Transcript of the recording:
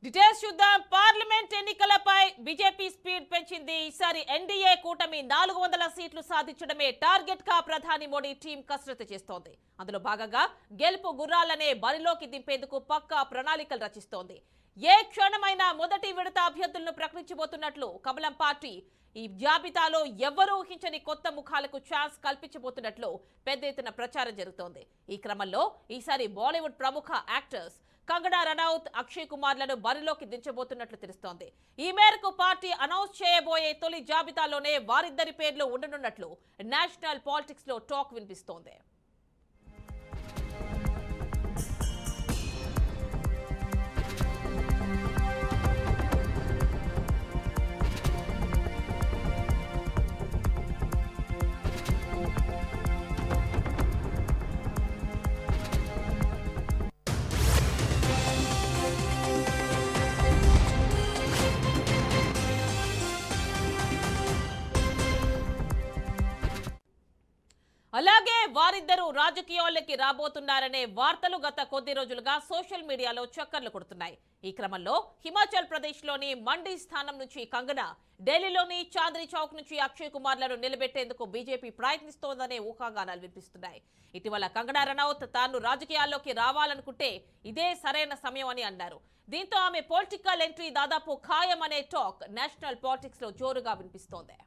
Details చూద్దాం. Parliament ఎన్నికలపై BJP speed పెంచింది. ఈసారి ఎన్డీఏ కూటమి 400 సీట్లు సాధించడమే టార్గెట్ గా ప్రధాని మోడీ టీం కసరత్తు చేస్తోంది. అందులో భాగంగా గెలుపు గుర్రాలనే బరిలోకి దింపేందుకు పక్కా ప్రణాళికలు రచిస్తోంది. ఏ క్షణమైనా మొదటి విడత అభ్యర్థులను ప్రకటించబోతున్నట్లు కమలం పార్టీ ఈ జాబితాలో ఎవరూ ఊహించని కొత్త ముఖాలకు ఛాన్స్ కల్పించబోతున్నట్లు పెద్ద ఎత్తున ప్రచారం జరుగుతోంది. ఈ క్రమంలో ఈసారి బాలీవుడ్ ప్రముఖ యాక్టర్స్ కంగనా రనౌత్, అక్షయ్ కుమార్లను బరిలోకి దించబోతున్నట్లు తెలుస్తోంది. ఈ మేరకు పార్టీ అనౌన్స్ చేయబోయే తొలి జాబితాలోనే వారిద్దరి పేర్లు ఉండనున్నట్లు నేషనల్ పాలిటిక్స్ లో టాక్ వినిపిస్తోంది. అలాగే వారిద్దరూ రాజకీయాల్లోకి రాబోతున్నారనే వార్తలు గత కొద్ది రోజులుగా సోషల్ మీడియాలో చక్కర్లు కొడుతున్నాయి. ఈ క్రమంలో హిమాచల్ ప్రదేశ్ లోని మండి స్థానం నుంచి కంగనా, ఢిల్లీలోని చాంద్నీ చౌక్ నుంచి అక్షయ్ కుమార్లను నిలబెట్టేందుకు బీజేపీ ప్రయత్నిస్తోందనే ఊహాగానాలు వినిపిస్తున్నాయి. ఇటీవల కంగనా రనౌత్ తాను రాజకీయాల్లోకి రావాలనుకుంటే ఇదే సరైన సమయం అని అన్నారు. దీంతో ఆమె పొలిటికల్ ఎంట్రీ దాదాపు ఖాయం అనే టాక్ నేషనల్ పాలిటిక్స్ లో జోరుగా వినిపిస్తోంది.